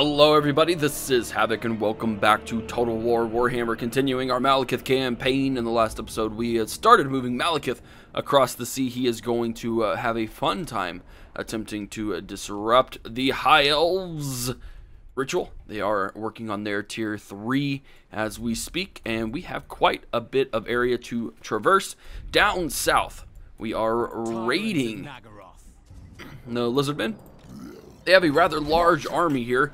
Hello everybody, this is Havoc and welcome back to Total War Warhammer, continuing our MALEKITH campaign. In the last episode we had started moving MALEKITH across the sea. He is going to have a fun time attempting to disrupt the High Elves ritual. They are working on their tier 3 as we speak, and we have quite a bit of area to traverse. Down south we are raiding the Lizardmen. They have a rather large army here,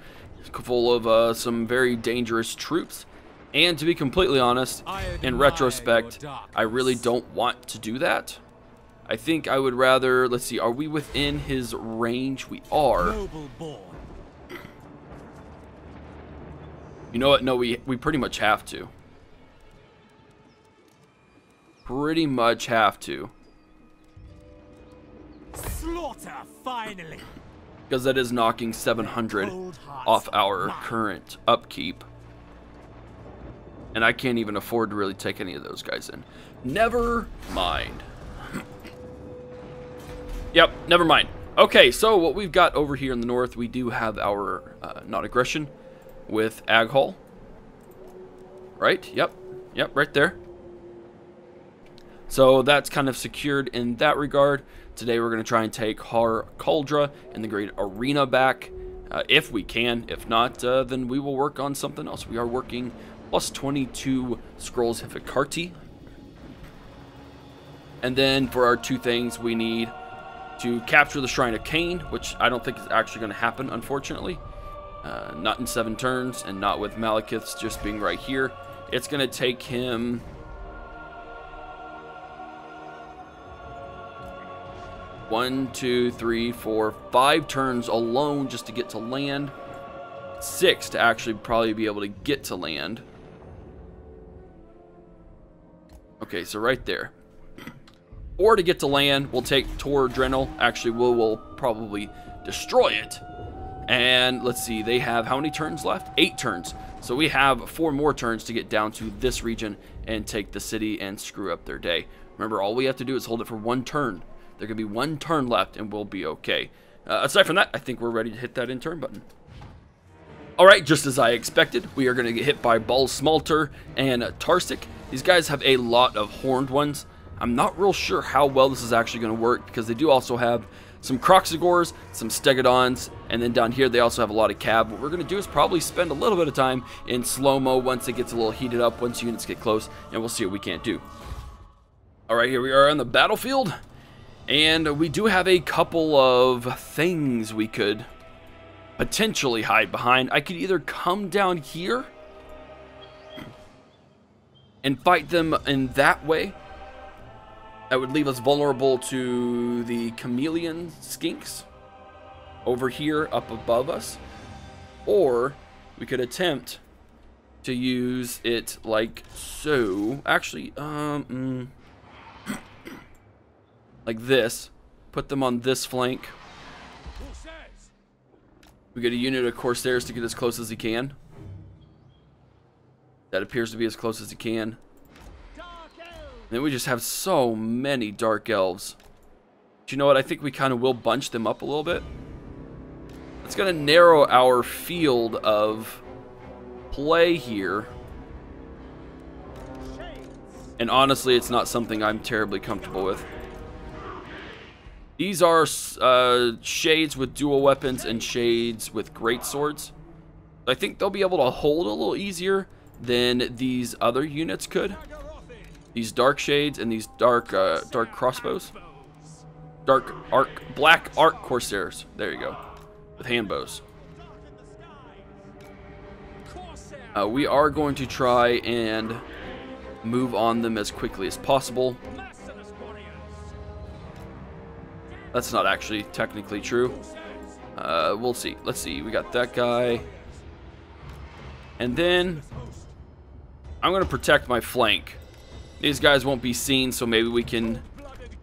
full of some very dangerous troops. And to be completely honest, in retrospect, I really don't want to do that. I think I would rather, let's see, are we within his range? We are. You know what? No, we pretty much have to. Pretty much have to. Slaughter, finally. Because that is knocking 700 off our current upkeep. And I can't even afford to really take any of those guys in. Never mind. Yep, never mind. Okay, so what we've got over here in the north, we do have our not aggression with Aghal. Right? Yep, right there. So that's kind of secured in that regard. Today we're going to try and take Har Cauldra and the Great Arena back, if we can. If not, then we will work on something else. We are working plus 22 Scrolls Hippocarti. And then for our two things, we need to capture the Shrine of Cain, which I don't think is actually going to happen, unfortunately. Not in 7 turns, and not with MALEKITH's just being right here. It's going to take him 1, 2, 3, 4, 5 turns alone just to get to land. 6 to actually probably be able to get to land. Okay, so right there. 4 to get to land. We'll take Tor Drenel. Actually, we'll probably destroy it. And let's see, they have how many turns left? 8 turns. So we have 4 more turns to get down to this region and take the city and screw up their day. Remember, all we have to do is hold it for 1 turn. There could be 1 turn left and we'll be okay. Aside from that, I think we're ready to hit that in turn button. Alright, just as I expected, we are going to get hit by Ball Smalter and Tarsik. These guys have a lot of horned ones. I'm not real sure how well this is actually going to work, because they do also have some Kroxigors, some Stegodons, and then down here they also have a lot of Cav. What we're going to do is probably spend a little bit of time in slow-mo once it gets a little heated up, once units get close, and we'll see what we can't do. Alright, here we are on the battlefield. And we do have a couple of things we could potentially hide behind. I could either come down here and fight them in that way. That would leave us vulnerable to the chameleon skinks over here up above us. Or we could attempt to use it like so. Actually, like this. Put them on this flank. We get a unit of Corsairs to get as close as he can. That appears to be as close as he can. And then we just have so many Dark Elves. But you know what? I think we kind of will bunch them up a little bit. It's going to narrow our field of play here. And honestly, it's not something I'm terribly comfortable with. These are shades with dual weapons and shades with great swords. I think they'll be able to hold a little easier than these other units could. These dark shades and these dark crossbows. Black arc corsairs. There you go. With handbows. We are going to try and move on them as quickly as possible. That's not actually technically true. We'll see. Let's see. We got that guy. And then I'm going to protect my flank. These guys won't be seen, so maybe we can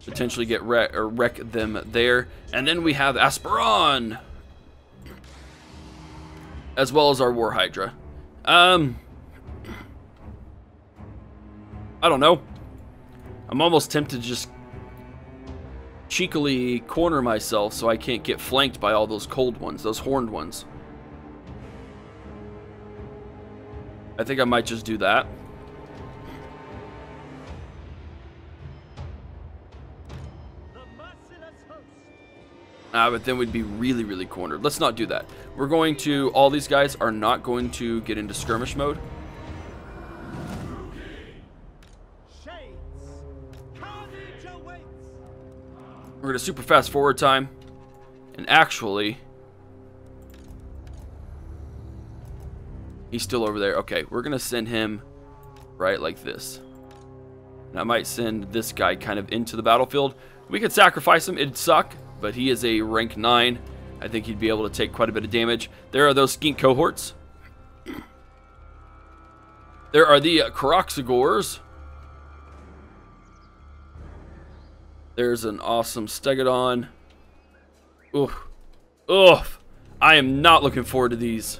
potentially get wreck them there. And then we have Asperon, as well as our War Hydra. I don't know. I'm almost tempted to just cheekily corner myself so I can't get flanked by all those cold ones, those horned ones. I think I might just do that. But then we'd be really, really cornered. Let's not do that. We're going to... All these guys are not going to get into skirmish mode. We're going to super fast forward time. And actually... He's still over there. Okay, we're going to send him right like this. And I might send this guy kind of into the battlefield. We could sacrifice him. It'd suck. But he is a rank 9. I think he'd be able to take quite a bit of damage. There are those skink cohorts. There are the Karoxagors. There's an awesome Stegodon. Oof. Oof. I am not looking forward to these.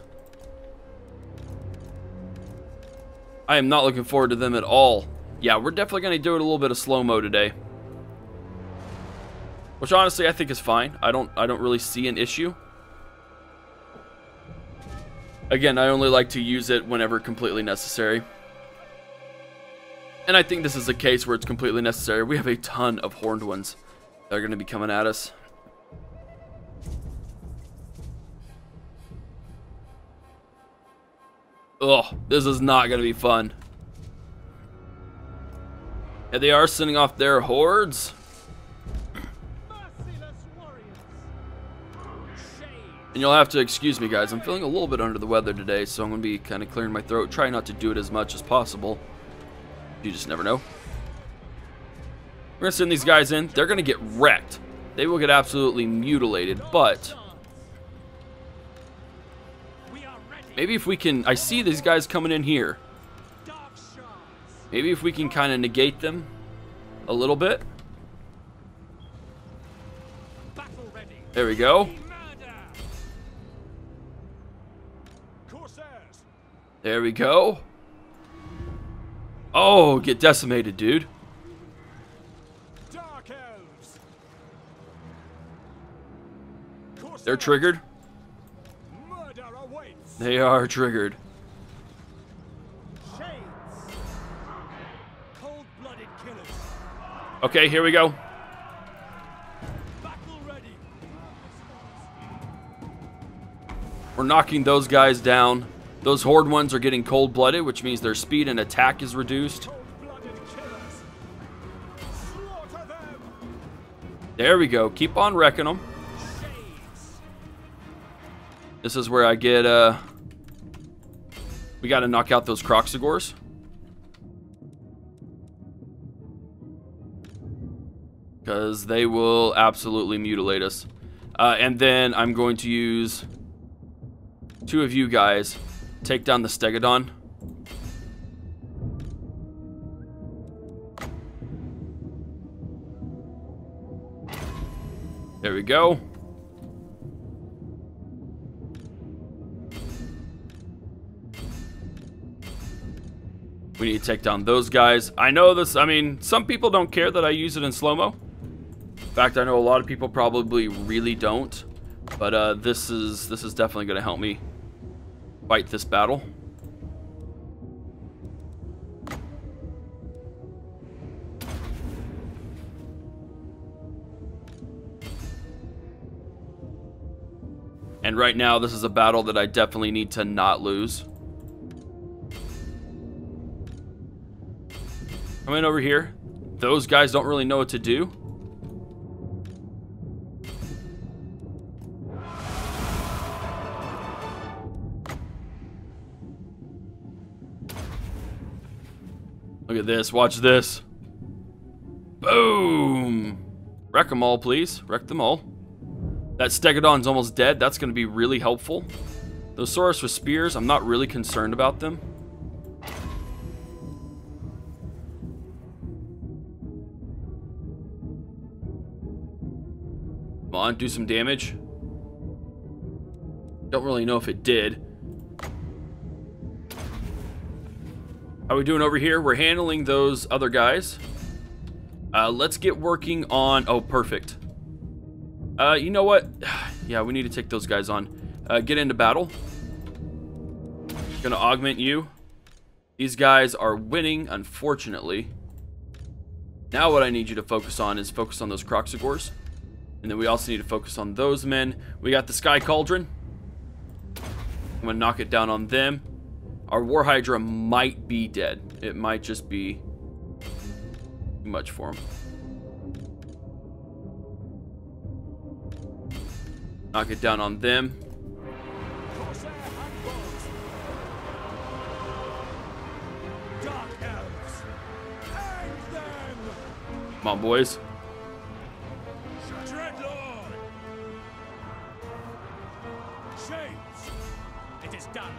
I am not looking forward to them at all. Yeah, we're definitely going to do it a little bit of slow-mo today. Which honestly I think is fine. I don't really see an issue. Again, I only like to use it whenever completely necessary. And I think this is a case where it's completely necessary. We have a ton of horned ones that are going to be coming at us. Ugh, this is not going to be fun. And they are sending off their hordes. And you'll have to excuse me, guys. I'm feeling a little bit under the weather today, so I'm going to be kind of clearing my throat. Try not to do it as much as possible. You just never know. We're going to send these guys in. They're going to get wrecked. They will get absolutely mutilated, but... maybe if we can... I see these guys coming in here. Maybe if we can kind of negate them a little bit. There we go. There we go. Oh, get decimated, dude. Dark Elves. They're triggered. Murder awaits. They are triggered. Shades. Cold-blooded killers. Okay, here we go. Battle ready. We're knocking those guys down. Those horde ones are getting cold-blooded, which means their speed and attack is reduced. Cold-blooded killers. Slaughter them. There we go. Keep on wrecking them. Shades. This is where I get, we got to knock out those Kroxagors. Because they will absolutely mutilate us. And then I'm going to use 2 of you guys. Take down the Stegodon. There we go. We need to take down those guys. I know this, I mean, some people don't care that I use it in slow-mo. In fact, I know a lot of people probably really don't. But this is definitely going to help me fight this battle. And right now, this is a battle that I definitely need to not lose. Come in over here. Those guys don't really know what to do. Look at this. Watch this. Boom. Wreck them all, please. Wreck them all. That Stegodon's almost dead. That's going to be really helpful. Those Saurus with spears, I'm not really concerned about them. Come on, do some damage. Don't really know if it did. How are we doing over here? We're handling those other guys. Let's get working on... oh, perfect. You know what? Yeah, we need to take those guys on. Get into battle. Gonna augment you. These guys are winning, unfortunately. Now what I need you to focus on is focus on those Croxagors. And then we also need to focus on those men. We got the Sky Cauldron. I'm going to knock it down on them. Our War Hydra might be dead. It might just be too much for him. Knock it down on them. Corsair handbows. Dark Elves. Hang them. Come on, boys. Dreadlord. Shades. It is done.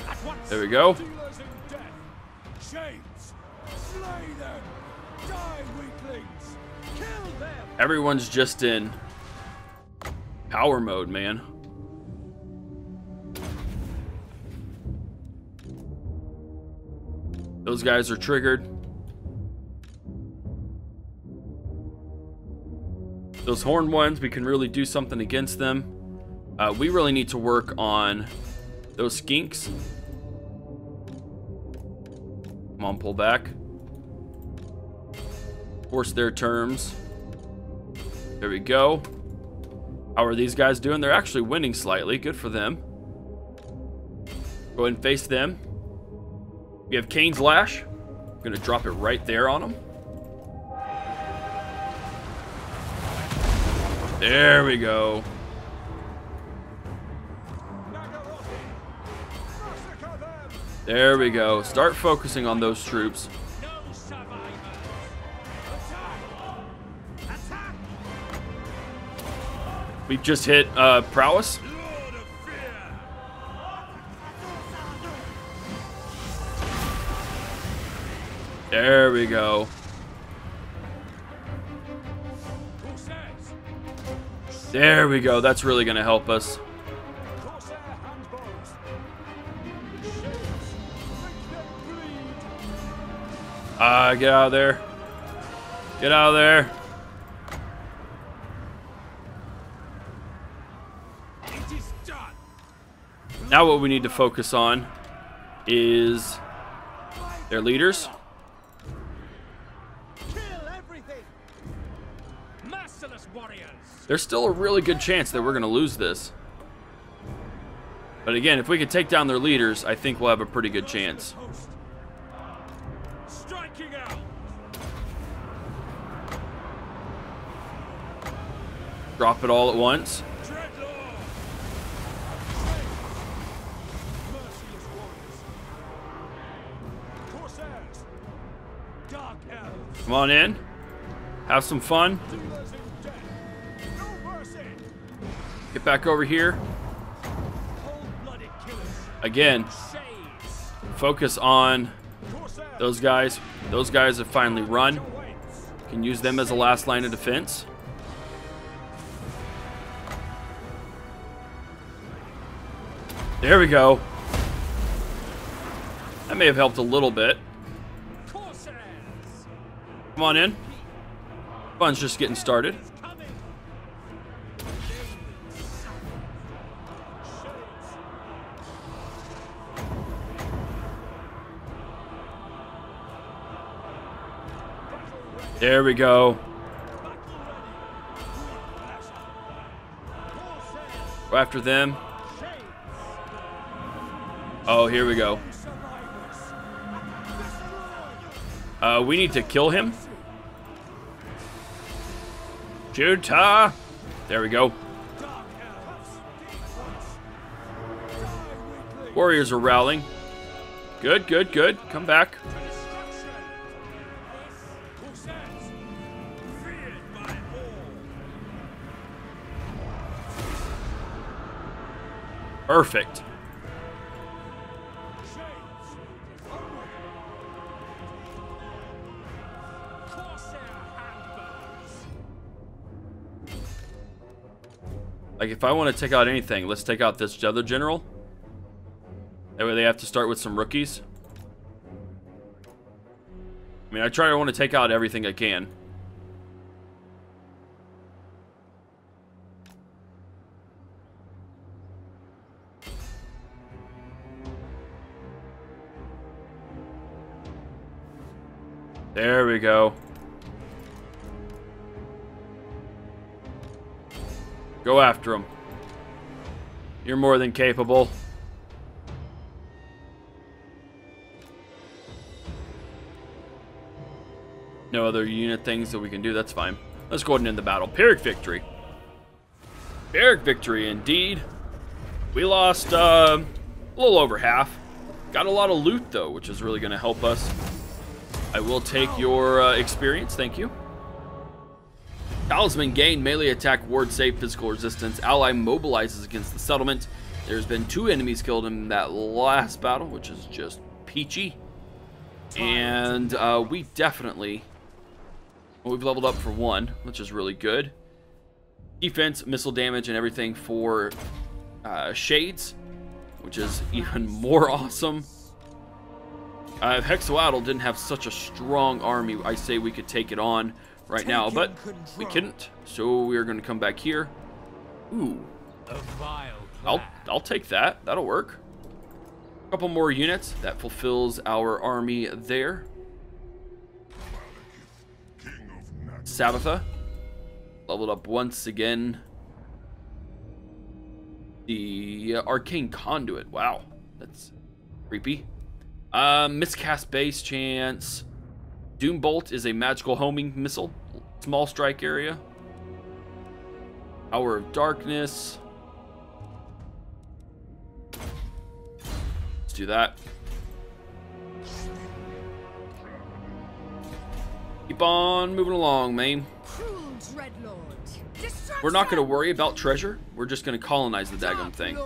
At once. There we go. Dealers in death. Shades. Slay them. Die, weaklings. Kill them. Everyone's just in power mode, man. Those guys are triggered. Those horned ones, we can really do something against them. We really need to work on those skinks. Come on, pull back. Force their terms. There we go. How are these guys doing? They're actually winning slightly. Good for them. Go ahead and face them. We have Kane's Lash. I'm going to drop it right there on them. There we go. There we go. Start focusing on those troops. No survivors. Attack. Attack. We've just hit prowess. Lord of Fear. There we go. Corsairs. There we go. That's really going to help us. Corsair handbows. Shades. Make them bleed. Get out of there. Get out of there. It is done. Now what we need to focus on is their leaders. Kill everything. Merciless warriors. There's still a really good chance that we're going to lose this. But again, if we could take down their leaders, I think we'll have a pretty good chance. Host. Striking out. Drop it all at once. Dreadlord. Merciless warriors. Corsairs. Dark Elves. Come on in. Have some fun. Dealers in death. No mercy. Get back over here. Cold-blooded killers. Again, Shades. focus on Corsairs. those guys. Those guys have finally run. Awaits. Can use them as a last line of defense. There we go. That may have helped a little bit. Corsairs. Come on in. Fun's just getting started. Is coming. Shades. There we go. Battle ready. Corsairs. Go after them. Shades. Oh, here we go. Survivors. Destroy. We need to kill him. Shoot her. There we go. Dark Elves. Die, weakling. Warriors are rallying. Good, good, good. Come back. To destruction. Corsairs. Feared by all. Perfect. Shades. Onward. Corsair handbows. Like, if I want to take out anything, let's take out this other general. That way they have to start with some rookies. I mean, I want to take out everything I can. There we go. Go after him. You're more than capable. No other unit things that we can do. That's fine. Let's go ahead and end the battle. Pyrrhic victory. Pyrrhic victory, indeed. We lost a little over half. Got a lot of loot, though, which is really going to help us. I will take your experience. Thank you. Talisman gain melee attack, ward save, physical resistance. Ally mobilizes against the settlement. There's been 2 enemies killed in that last battle, which is just peachy. And we definitely... Well, we've leveled up for 1, which is really good. Defense, missile damage, and everything for Shades, which is even more awesome. If HForHavoc didn't have such a strong army, I say we could take it on right now, but we couldn't. So we are going to come back here. Ooh, I'll take that. That'll work. A couple more units. That fulfills our army there. Sabbatha leveled up once again. The Arcane Conduit. Wow, that's creepy. Miscast base chance. Doombolt is a magical homing missile. Small strike area. Hour of Darkness. Let's do that. Keep on moving along, man. We're not going to worry about treasure. We're just going to colonize the daggum thing.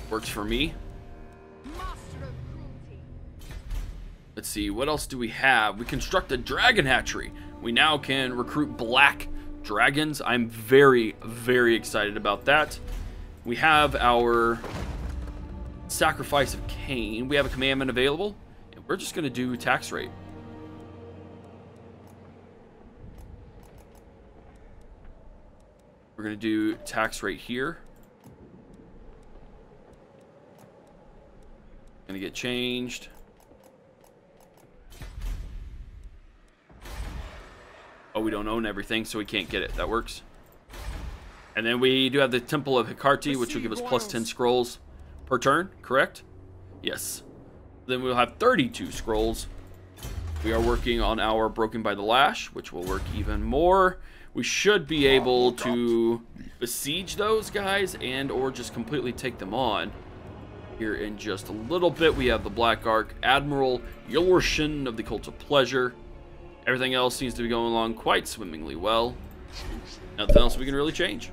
Works for me. Let's see, what else do we have? We construct a dragon hatchery. We now can recruit black dragons. I'm very, very excited about that. We have our Sacrifice of Cain. We have a commandment available. And we're just going to do tax rate. We're going to do tax rate here. Going to get changed. Oh, we don't own everything, so we can't get it. That works. And then we do have the Temple of Hecate, which will give us plus 10 scrolls per turn, correct? Yes. Then we'll have 32 scrolls. We are working on our Broken by the Lash, which will work even more. We should be able to besiege those guys and or just completely take them on. Here in just a little bit, we have the Black Ark, Admiral Yorshin of the Cult of Pleasure. Everything else seems to be going along quite swimmingly well. Nothing else we can really change.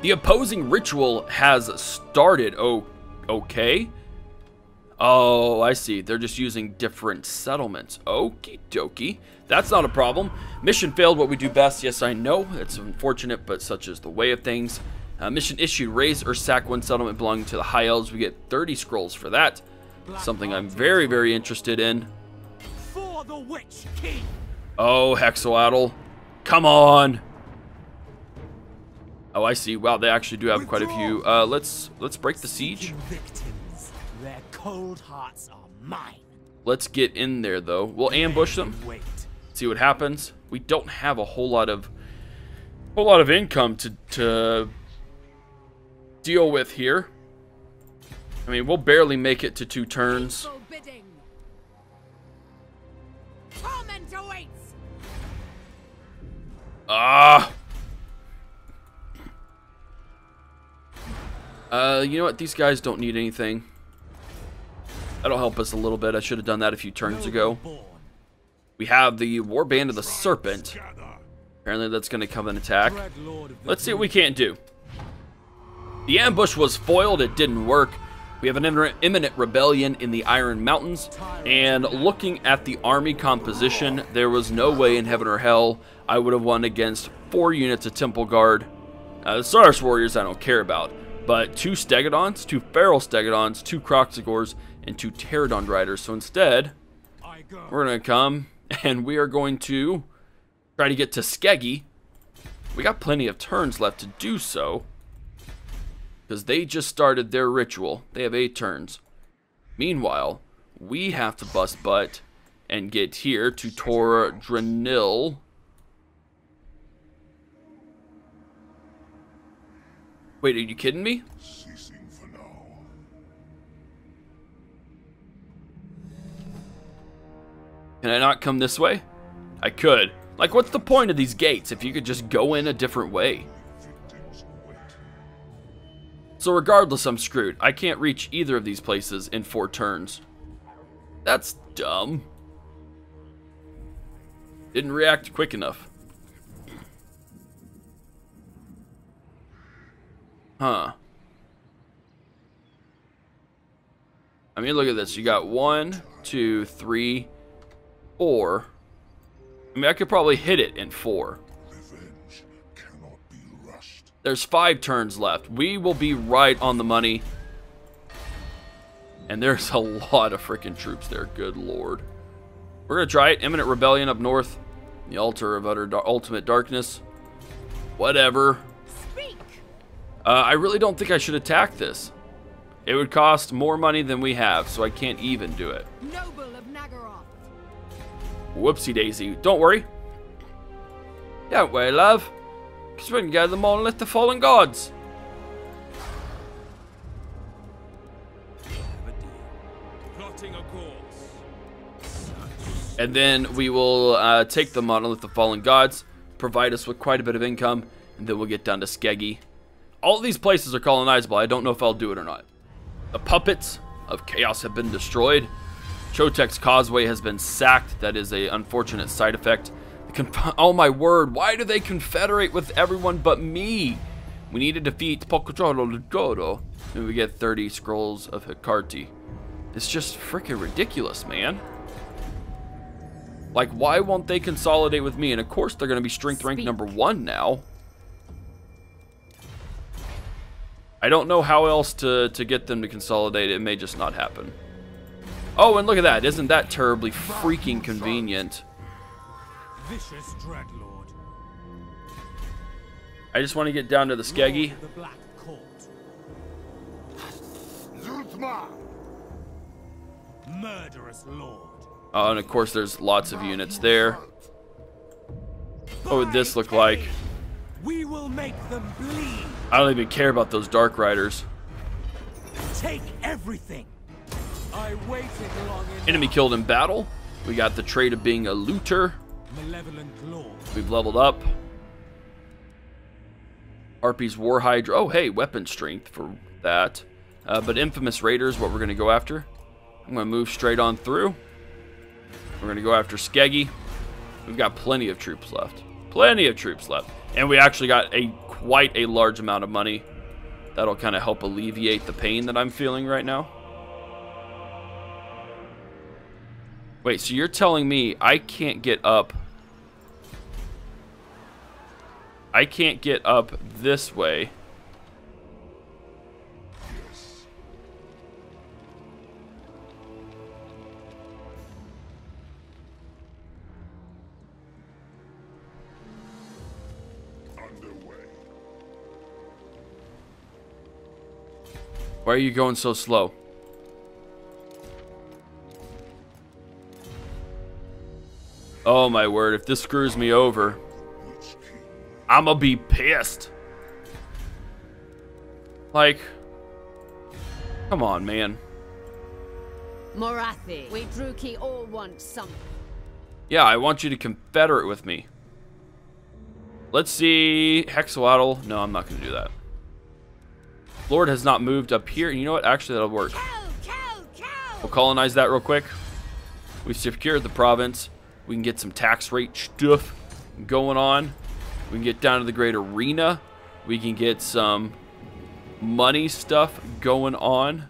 The opposing ritual has started. Oh, okay. Oh, I see. They're just using different settlements. Okie dokie. That's not a problem. Mission failed, what we do best. Yes, I know. It's unfortunate, but such is the way of things. Mission issued. Raise or sack one settlement belonging to the High Elves. We get 30 scrolls for that. Something I'm very, very interested in. For the Witch King. Oh, HForHavoc. Come on. Oh, I see. Wow, they actually do have quite a few. Let's break the siege. Victims. Their cold hearts are mine. Let's get in there, though. We'll ambush them. See what happens. We don't have a whole lot of income to deal with here. I mean, we'll barely make it to 2 turns. You know what? These guys don't need anything. That'll help us a little bit. I should have done that a few turns ago. We have the Warband of the Serpent. Apparently that's going to come and attack. Let's see what we can't do. The ambush was foiled. It didn't work. We have an imminent rebellion in the Iron Mountains. And looking at the army composition, there was no way in heaven or hell I would have won against 4 units of Temple Guard. The Saurus Warriors I don't care about. But 2 Stegodons, 2 Feral Stegodons, 2 Kroxigors, and 2 Pterodon Riders. So instead, we're going to come and we are going to try to get to Skeggy. We got plenty of turns left to do so, because they just started their ritual. They have 8 turns. Meanwhile, we have to bust butt and get here to Tor Drenil. Wait, are you kidding me? Ceasing for now. Can I not come this way? I could. Like, what's the point of these gates if you could just go in a different way? Victims await. So regardless, I'm screwed. I can't reach either of these places in 4 turns. That's dumb. Didn't react quick enough. Huh. I mean, look at this. You got 1, 2, 3, 4. I mean, I could probably hit it in 4. Revenge cannot be rushed. There's 5 turns left. We will be right on the money. And there's a lot of freaking troops there. Good lord. We're going to try it. Imminent rebellion up north. The altar of ultimate darkness. Whatever. Speak. I really don't think I should attack this. It would cost more money than we have, so I can't even do it. Noble of Nagaroth. Whoopsie daisy. Don't worry. Don't worry, love. Because we're going to gather them all and let the fallen gods. Plotting a course. And then we will take the monolith of fallen gods, provide us with quite a bit of income, and then we'll get down to Skeggy. All of these places are colonizable. I don't know if I'll do it or not. The puppets of chaos have been destroyed. Chotek's causeway has been sacked. That is an unfortunate side effect. Oh my word, why do they confederate with everyone but me? We need to defeat Pococholo, and we get 30 scrolls of Hecate. It's just freaking ridiculous, man. Like, why won't they consolidate with me? And of course they're going to be strength rank number 1 now. I don't know how else to get them to consolidate. It may just not happen. Oh, and look at that. Isn't that terribly freaking convenient? Vicious Dreadlord. I just want to get down to the Skeggy. Lord of the Black Court. Zutma! Murderous Lord. Oh, and of course there's lots of units there. What would this look like? We will make them bleed. I don't even care about those Dark Riders. Take everything. I waited long enough. Enemy killed in battle. We got the trait of being a looter. Malevolent Lord. We've leveled up. Harpy's War Hydra. Oh, hey, weapon strength for that. But Infamous Raiders, what we're going to go after. I'm going to move straight on through. We're going to go after Skeggy. We've got plenty of troops left. Plenty of troops left. And we actually got quite a large amount of money. That'll kind of help alleviate the pain that I'm feeling right now. Wait, so you're telling me I can't get up... I can't get up this way. Yes. Underway. Why are you going so slow? Oh my word, if this screws me over, I'ma be pissed. Like, come on, man. Morathi. We Druki all want something. Yeah, I want you to confederate with me. Let's see. Hexawaddle. No, I'm not going to do that. Lord has not moved up here. And you know what? Actually, that'll work. We'll colonize that real quick. We've secured the province. We can get some tax rate stuff going on. We can get down to the great arena. We can get some money stuff going on.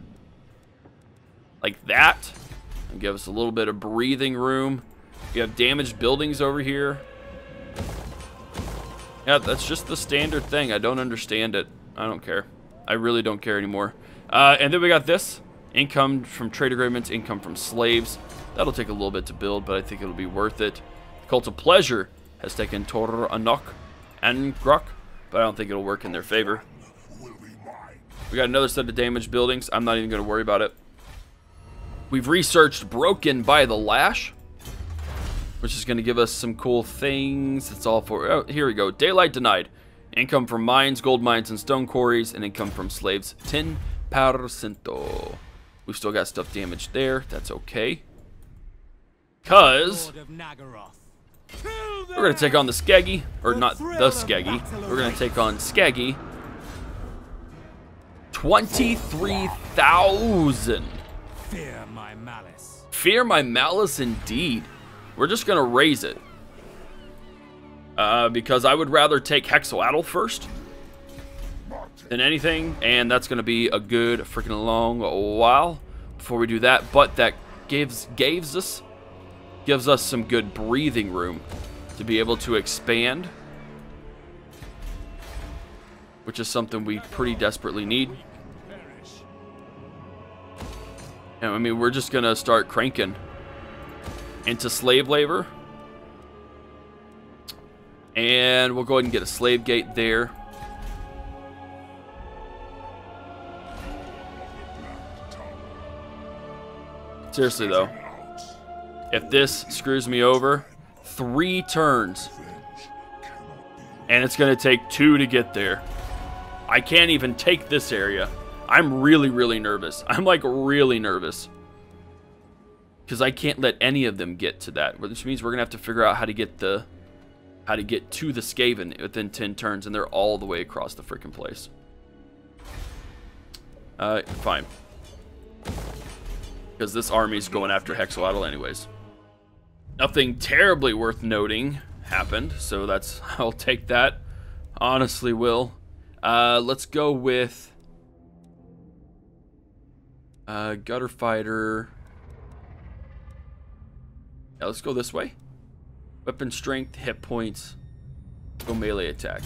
Like that. And give us a little bit of breathing room. We have damaged buildings over here. Yeah, that's just the standard thing. I don't understand it. I don't care. I really don't care anymore. And then we got this. Income from trade agreements, income from slaves. That'll take a little bit to build, but I think it'll be worth it. The Cult of Pleasure has taken Tor Anok and Grok, but I don't think it'll work in their favor. We got another set of damaged buildings. I'm not even going to worry about it. We've researched Broken by the Lash, which is going to give us some cool things. It's all for... Oh, here we go. Daylight denied. Income from mines, gold mines, and stone quarries, and income from slaves, 10%. We've still got stuff damaged there. That's okay. Because we're going to take on the Skeggy. Or not the Skeggy. We're going to take on Skeggy. 23,000. Fear my malice. Fear my malice indeed. We're just going to raise it. Because I would rather take HForHavoc first than anything, and that's going to be a good freaking long while before we do that. But that gives us some good breathing room to be able to expand, which is something we pretty desperately need. And I mean, we're just going to start cranking into slave labor. And we'll go ahead and get a slave gate there. Seriously though, if this screws me over, 3 turns. And it's going to take 2 to get there. I can't even take this area. I'm really, really nervous. I'm like really nervous. Because I can't let any of them get to that. Which means we're going to have to figure out how to get to the Skaven within 10 turns, and they're all the way across the freaking place. Fine. Because this army's going after HForHavoc anyways. Nothing terribly worth noting happened, so that's... I'll take that. Honestly, will. Let's go with... Gutter Fighter. Yeah, let's go this way. Weapon strength, hit points. Go melee attack.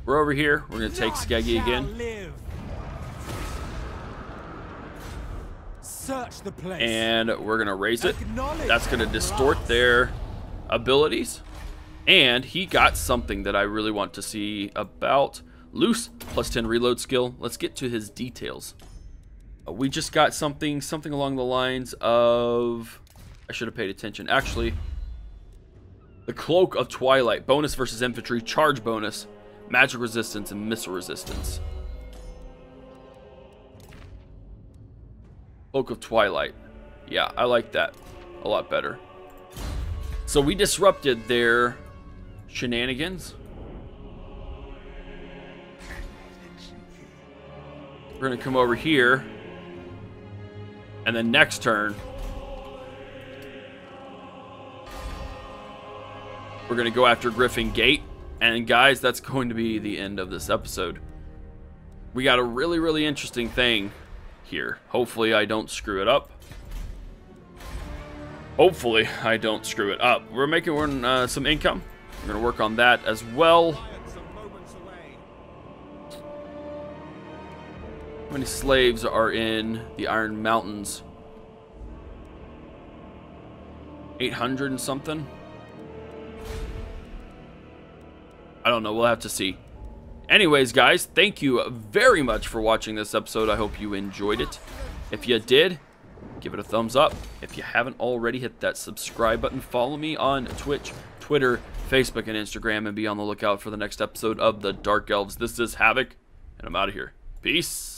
We're over here. We're going to take Skeggy again. Search the place. And we're going to raise it. That's going to distort their abilities. And he got something that I really want to see about. Loose, plus 10 reload skill. Let's get to his details. We just got something along the lines of... I should have paid attention. Actually, the Cloak of Twilight. Bonus versus infantry. Charge bonus. Magic resistance and missile resistance. Cloak of Twilight. Yeah, I like that a lot better. So we disrupted their shenanigans. We're going to come over here. And then next turn, we're going to go after Griffin Gate. And guys, that's going to be the end of this episode. We got a really, really interesting thing here. Hopefully I don't screw it up. Hopefully I don't screw it up. We're making some income. We're going to work on that as well. How many slaves are in the Iron Mountains? 800 and something? I don't know. We'll have to see. Anyways, guys, thank you very much for watching this episode. I hope you enjoyed it. If you did, give it a thumbs up. If you haven't already, hit that subscribe button. Follow me on Twitch, Twitter, Facebook, and Instagram, and be on the lookout for the next episode of the Dark Elves. This is Havoc, and I'm out of here. Peace.